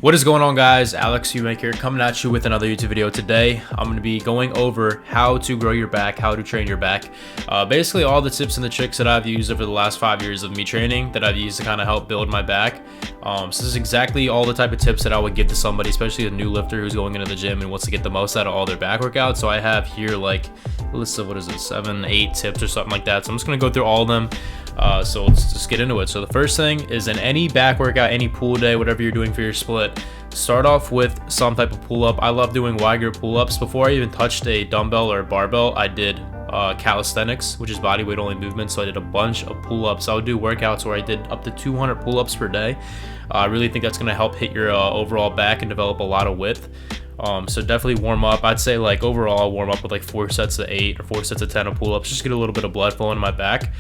What is going on, guys? Alex Eubank here, coming at you with another YouTube video. Today I'm going to be going over how to grow your back, how to train your back, basically all the tips and the tricks that I've used over the last 5 years of me training that I've used to kind of help build my back. So this is exactly all the type of tips that I would give to somebody, especially a new lifter who's going into the gym and wants to get the most out of all their back workouts. So I have here like a list of, 7, 8 tips or something like that. So I'm just going to go through all of them. So let's just get into it. So the first thing is, in any back workout, any pull day, whatever you're doing for your split, start off with some type of pull up. I love doing wide grip pull ups. Before I even touched a dumbbell or a barbell, I did calisthenics, which is body weight only movement. So I did a bunch of pull ups. I would do workouts where I did up to 200 pull ups per day. I really think that's going to help hit your overall back and develop a lot of width. So definitely warm up. I'd say like overall I'll warm up with like 4 sets of 8 or 4 sets of 10 of pull-ups, just get a little bit of blood flowing in my back.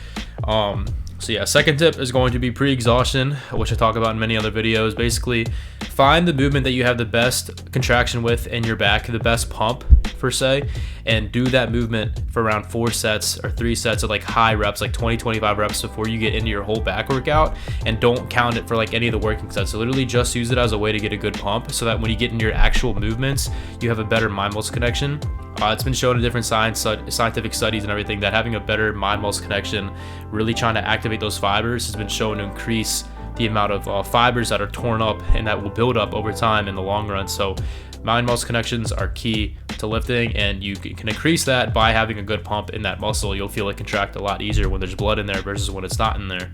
So yeah, second tip is going to be pre-exhaustion, which I talk about in many other videos. Basically, find the movement that you have the best contraction with in your back, the best pump per se, and do that movement for around 4 sets or 3 sets of like high reps, like 20-25 reps before you get into your whole back workout, and don't count it for like any of the working sets. So literally just use it as a way to get a good pump, so that when you get into your actual movements, you have a better mind-muscle connection. It's been shown in different scientific studies and everything that having a better mind-muscle connection, really trying to activate those fibers, has been shown to increase the amount of fibers that are torn up and that will build up over time in the long run. So mind-muscle connections are key to lifting, and you can increase that by having a good pump in that muscle. You'll feel it contract a lot easier when there's blood in there versus when it's not in there.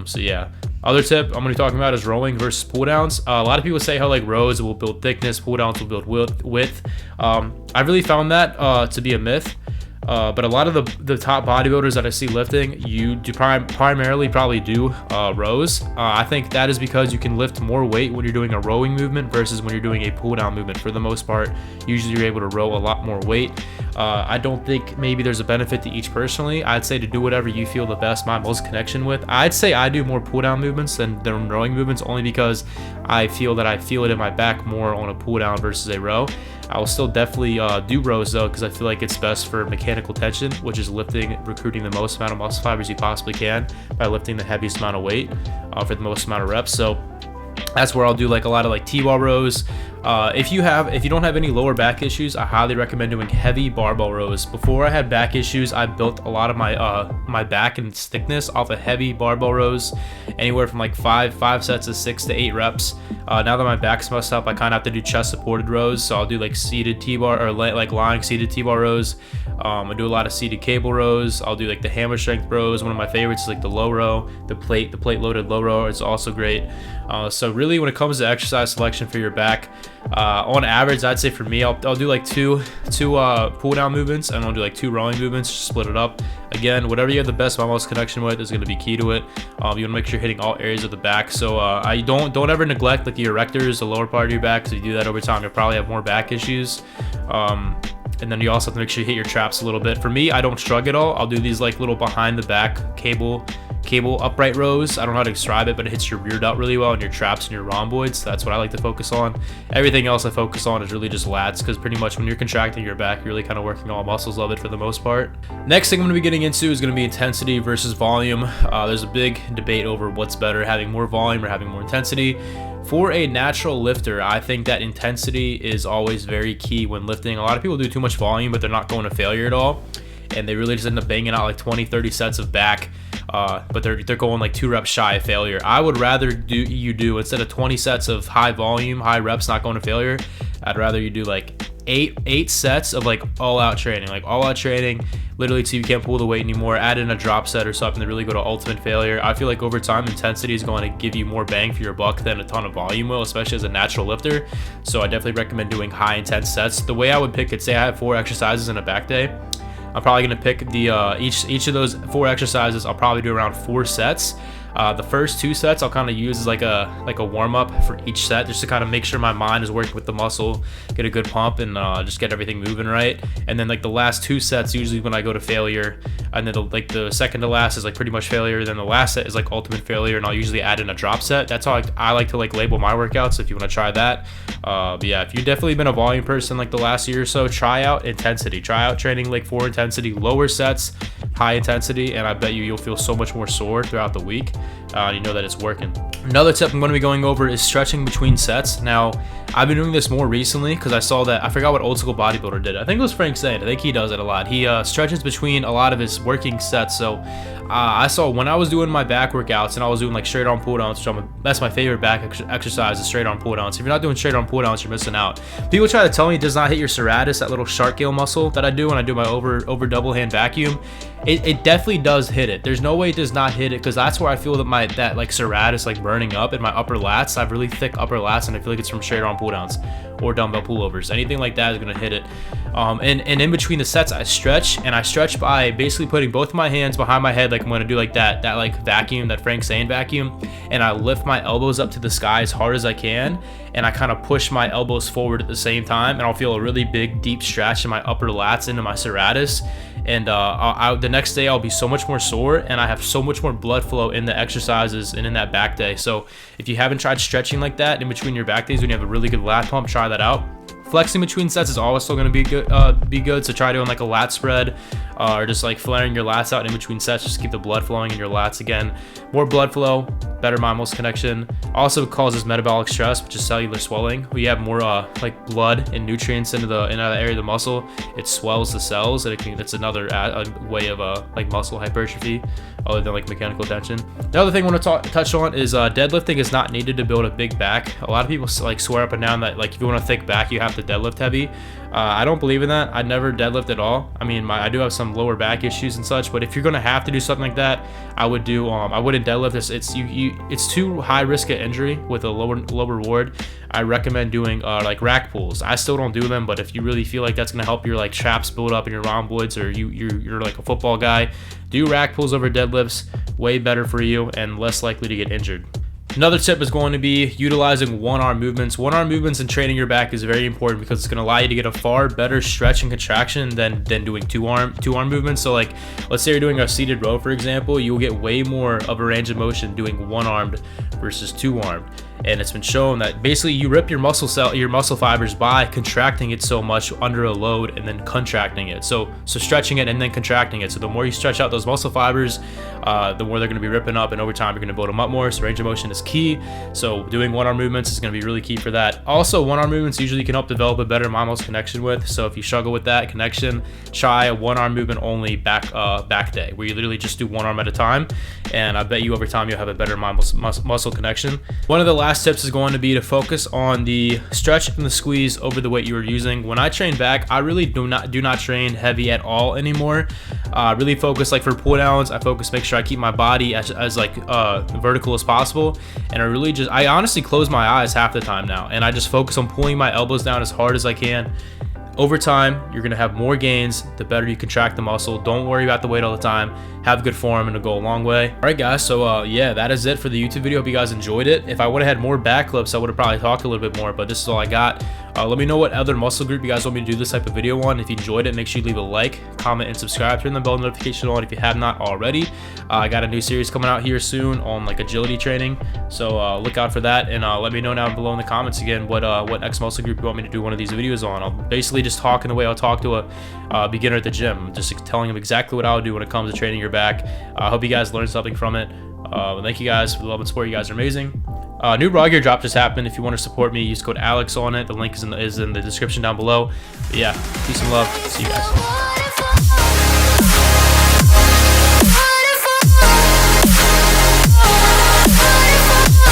So yeah, other tip I'm going to be talking about is rowing versus pull downs. A lot of people say how like rows will build thickness, pull downs will build width. I really found that to be a myth. But a lot of the top bodybuilders that I see lifting, you do primarily probably do rows. I think that is because you can lift more weight when you're doing a rowing movement versus when you're doing a pull down movement. For the most part, usually you're able to row a lot more weight. I don't think maybe there's a benefit to each personally. I'd say to do whatever you feel the best mind-muscle connection with. I'd say I do more pull down movements than rowing movements, only because I feel that I feel it in my back more on a pull down versus a row. I will still definitely do rows though, because I feel like it's best for mechanical tension, which is recruiting the most amount of muscle fibers you possibly can by lifting the heaviest amount of weight for the most amount of reps. So that's where I'll do like a lot of like T-bar rows. If you don't have any lower back issues, I highly recommend doing heavy barbell rows. Before I had back issues, I built a lot of my back and thickness off of heavy barbell rows, anywhere from like 5 sets of 6 to 8 reps. Now that my back's messed up, I kind of have to do chest supported rows. So I'll do like seated T-bar or like lying seated T-bar rows. I do a lot of seated cable rows. I'll do like the hammer strength rows. One of my favorites is like the low row, the plate loaded low row. It's also great. So really, when it comes to exercise selection for your back, on average, I'd say for me, I'll do like two pull down movements, and I'll do like 2 rowing movements, just split it up. Again, whatever you have the best mind-muscle connection with is going to be key to it. You want to make sure you're hitting all areas of the back. So I don't ever neglect like the erectors, the lower part of your back. So you do that over time, you'll probably have more back issues. And then you also have to make sure you hit your traps a little bit. For me, I don't shrug at all. I'll do these like little behind the back cable upright rows. I don't know how to describe it, but it hits your rear delt really well, and your traps and your rhomboids. So that's what I like to focus on. Everything else I focus on is really just lats, because pretty much when you're contracting your back, you're really kind of working all muscles of it for the most part. Next thing I'm going to be getting into is going to be intensity versus volume. There's a big debate over what's better, having more volume or having more intensity. For a natural lifter, I think that intensity is always very key when lifting. A lot of people do too much volume, but they're not going to failure at all, and they really just end up banging out like 20-30 sets of back, but they're going like 2 reps shy of failure. I would rather do instead of 20 sets of high volume, high reps, not going to failure, I'd rather you do like 8 sets of like all-out training, literally till you can't pull the weight anymore. Add in a drop set or something to really go to ultimate failure. I feel like over time, intensity is going to give you more bang for your buck than a ton of volume will, especially as a natural lifter. So I definitely recommend doing high intense sets. The way I would pick it, say I have 4 exercises in a back day, I'm probably going to pick the each of those 4 exercises. I'll probably do around 4 sets. The first 2 sets I'll kind of use as like a warm-up for each set, just to kind of make sure my mind is working with the muscle, get a good pump, and just get everything moving right. And then like the last 2 sets, usually when I go to failure, and then the second to last is like pretty much failure, then the last set is like ultimate failure, and I'll usually add in a drop set. That's how I like to like label my workouts, if you want to try that. But yeah, if you've definitely been a volume person like the last year or so, try out intensity. Try out training like 4 intensity, lower sets, high intensity, and I bet you'll feel so much more sore throughout the week. you know that it's working. Another tip I'm going to be going over is stretching between sets. Now, I've been doing this more recently because I saw that, I forgot what old school bodybuilder did. I think it was Frank Zane. I think he does it a lot. He stretches between a lot of his working sets. So I saw when I was doing my back workouts and I was doing like straight arm pull downs, which that's my favorite back exercise, is straight arm pull downs. If you're not doing straight arm pull downs, you're missing out. People try to tell me it does not hit your serratus, that little shark gill muscle that I do when I do my over double hand vacuum. It definitely does hit it. There's no way it does not hit it, because that's where I feel that that like serratus like burning up in my upper lats. I have really thick upper lats, and I feel like it's from straight arm pull downs or dumbbell pullovers. Anything like that is gonna hit it. And in between the sets, I stretch, and I stretch by basically putting both of my hands behind my head, like I'm gonna do like that like vacuum, that Frank Zane vacuum, and I lift my elbows up to the sky as hard as I can, and I kind of push my elbows forward at the same time, and I'll feel a really big deep stretch in my upper lats into my serratus. And the next day I'll be so much more sore, and I have so much more blood flow in the exercises and in that back day. So if you haven't tried stretching like that in between your back days when you have a really good lat pump, try that out. Flexing between sets is always still going to be good. So try doing like a lat spread, or just like flaring your lats out in between sets, just to keep the blood flowing in your lats. Again, more blood flow, better mind-muscle connection. Also causes metabolic stress, which is cellular swelling. We have more like blood and nutrients into the area of the muscle. It swells the cells, and that's another way of like muscle hypertrophy, other than like mechanical tension. The other thing I want to touch on is deadlifting is not needed to build a big back. A lot of people like swear up and down that like if you want a thick back, you have to deadlift heavy. I don't believe in that. I never deadlift at all. I mean, I do have some lower back issues and such, but if you're gonna have to do something like that, I would do. I wouldn't deadlift this. It's too high risk of injury with a low reward. I recommend doing like rack pulls. I still don't do them, but if you really feel like that's gonna help your like traps build up in your rhomboids, or you're like a football guy, do rack pulls over deadlifts. Way better for you and less likely to get injured. Another tip is going to be utilizing one-arm movements. One-arm movements in training your back is very important, because it's going to allow you to get a far better stretch and contraction than doing two-arm movements. So like, let's say you're doing a seated row, for example, you'll get way more of a range of motion doing one-armed versus two-armed. And it's been shown that basically you rip your muscle fibers by contracting it so much under a load and then contracting it. So stretching it and then contracting it. So the more you stretch out those muscle fibers, the more they're going to be ripping up, and over time you're going to build them up more. So range of motion is key. So doing one-arm movements is going to be really key for that. Also, one-arm movements usually can help develop a better mind-muscle connection with. So if you struggle with that connection, try a one-arm movement only back day, where you literally just do one arm at a time, and I bet you over time you'll have a better muscle connection. One of the last tips is going to be to focus on the stretch and the squeeze over the weight you are using. When I train back, I really do not train heavy at all anymore. Really focus, like for pull downs, I make sure I keep my body as like vertical as possible, and I honestly close my eyes half the time now, and I just focus on pulling my elbows down as hard as I can. Over time, you're going to have more gains the better you contract the muscle. Don't worry about the weight all the time. Have good form, and it'll go a long way. All right, guys. So yeah, that is it for the YouTube video. Hope you guys enjoyed it. If I would have had more back clips, I would have probably talked a little bit more, but this is all I got. Let me know what other muscle group you guys want me to do this type of video on. If you enjoyed it, make sure you leave a like, comment, and subscribe. Turn the bell notification on if you have not already. I got a new series coming out here soon on like agility training, so look out for that. And let me know down below in the comments again what next muscle group you want me to do one of these videos on. I'll basically just talk in the way I'll talk to a beginner at the gym, just telling them exactly what I'll do when it comes to training your back. I hope you guys learned something from it. Thank you guys for the love and support. You guys are amazing. New raw gear drop just happened. If you want to support me, use code Alex on it. The link is in the description down below. But yeah, peace and love. See you guys.